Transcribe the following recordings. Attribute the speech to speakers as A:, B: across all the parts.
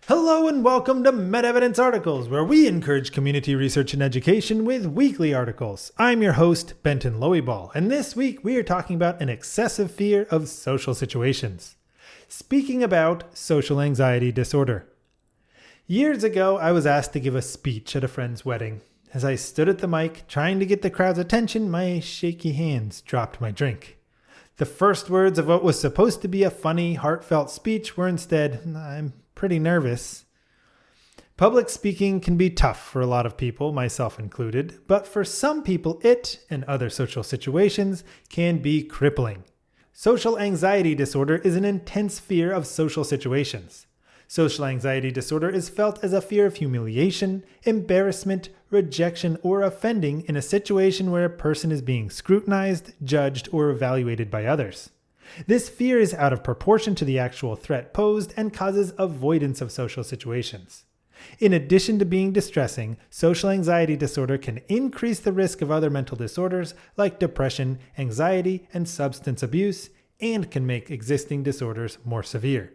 A: Hello and welcome to MedEvidence Articles, where we encourage community research and education with weekly articles. I'm your host, Benton Loeyball, and this week we are talking about an excessive fear of social situations. Speaking about social anxiety disorder. Years ago, I was asked to give a speech at a friend's wedding. As I stood at the mic, trying to get the crowd's attention, my shaky hands dropped my drink. The first words of what was supposed to be a funny, heartfelt speech were instead, "I'm pretty nervous." Public speaking can be tough for a lot of people, myself included, but for some people it, and other social situations, can be crippling. Social anxiety disorder is an intense fear of social situations. Social anxiety disorder is felt as a fear of humiliation, embarrassment, rejection, or offending in a situation where a person is being scrutinized, judged, or evaluated by others. This fear is out of proportion to the actual threat posed and causes avoidance of social situations. In addition to being distressing, social anxiety disorder can increase the risk of other mental disorders like depression, anxiety, and substance abuse, and can make existing disorders more severe.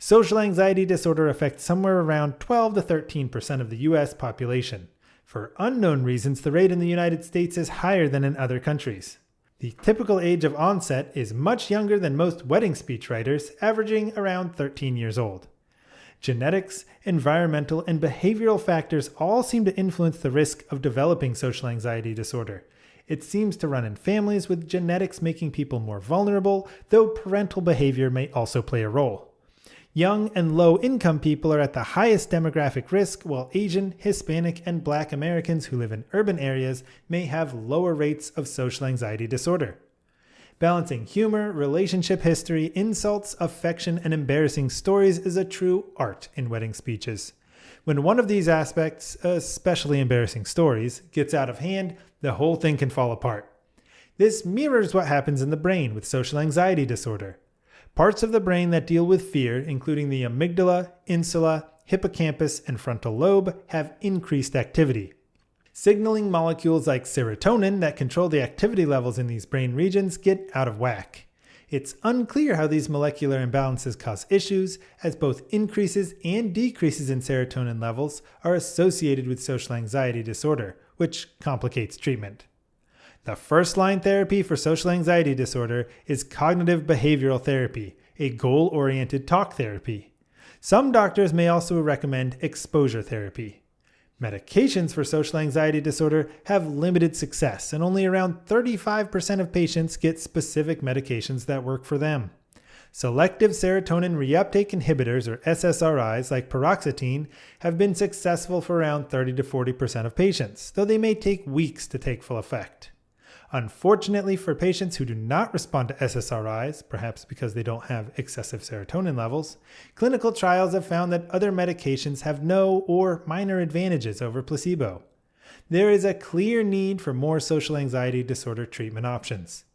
A: Social anxiety disorder affects somewhere around 12 to 13% of the U.S. population. For unknown reasons, the rate in the United States is higher than in other countries. The typical age of onset is much younger than most wedding speechwriters, averaging around 13 years old. Genetics, environmental, and behavioral factors all seem to influence the risk of developing social anxiety disorder. It seems to run in families, with genetics making people more vulnerable, though parental behavior may also play a role. Young and low-income people are at the highest demographic risk, while Asian, Hispanic, and Black Americans who live in urban areas may have lower rates of social anxiety disorder. Balancing humor, relationship history, insults, affection, and embarrassing stories is a true art in wedding speeches. When one of these aspects, especially embarrassing stories, gets out of hand, the whole thing can fall apart. This mirrors what happens in the brain with social anxiety disorder. Parts of the brain that deal with fear, including the amygdala, insula, hippocampus, and frontal lobe, have increased activity. Signaling molecules like serotonin that control the activity levels in these brain regions get out of whack. It's unclear how these molecular imbalances cause issues, as both increases and decreases in serotonin levels are associated with social anxiety disorder, which complicates treatment. The first-line therapy for social anxiety disorder is cognitive behavioral therapy, a goal-oriented talk therapy. Some doctors may also recommend exposure therapy. Medications for social anxiety disorder have limited success, and only around 35% of patients get specific medications that work for them. Selective serotonin reuptake inhibitors, or SSRIs, like paroxetine, have been successful for around 30 to 40% of patients, though they may take weeks to take full effect. Unfortunately, for patients who do not respond to SSRIs, perhaps because they don't have excessive serotonin levels, clinical trials have found that other medications have no or minor advantages over placebo. There is a clear need for more social anxiety disorder treatment options.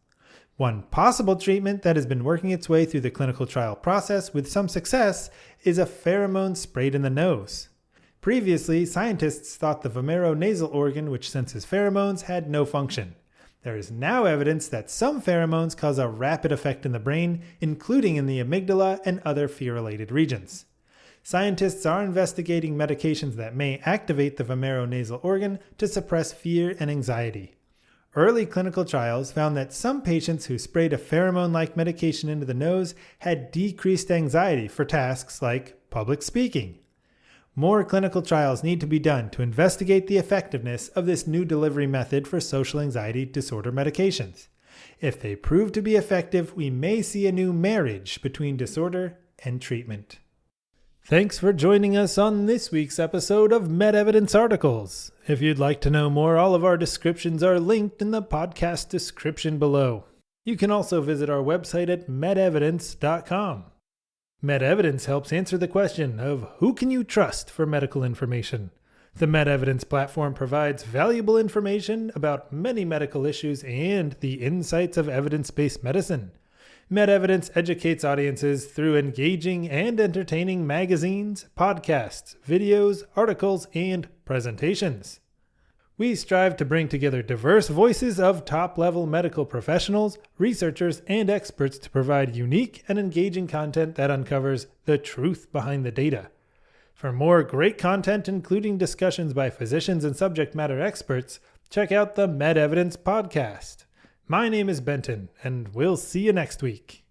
A: One possible treatment that has been working its way through the clinical trial process with some success is a pheromone sprayed in the nose. Previously, scientists thought the vomeronasal organ, which senses pheromones, had no function. There is now evidence that some pheromones cause a rapid effect in the brain, including in the amygdala and other fear-related regions. Scientists are investigating medications that may activate the vomeronasal organ to suppress fear and anxiety. Early clinical trials found that some patients who sprayed a pheromone-like medication into the nose had decreased anxiety for tasks like public speaking. More clinical trials need to be done to investigate the effectiveness of this new delivery method for social anxiety disorder medications. If they prove to be effective, we may see a new marriage between disorder and treatment. Thanks for joining us on this week's episode of MedEvidence Articles. If you'd like to know more, all of our descriptions are linked in the podcast description below. You can also visit our website at medevidence.com. MedEvidence helps answer the question of who can you trust for medical information. The MedEvidence platform provides valuable information about many medical issues and the insights of evidence-based medicine. MedEvidence educates audiences through engaging and entertaining magazines, podcasts, videos, articles, and presentations. We strive to bring together diverse voices of top-level medical professionals, researchers, and experts to provide unique and engaging content that uncovers the truth behind the data. For more great content, including discussions by physicians and subject matter experts, check out the Med Evidence podcast. My name is Benton, and we'll see you next week.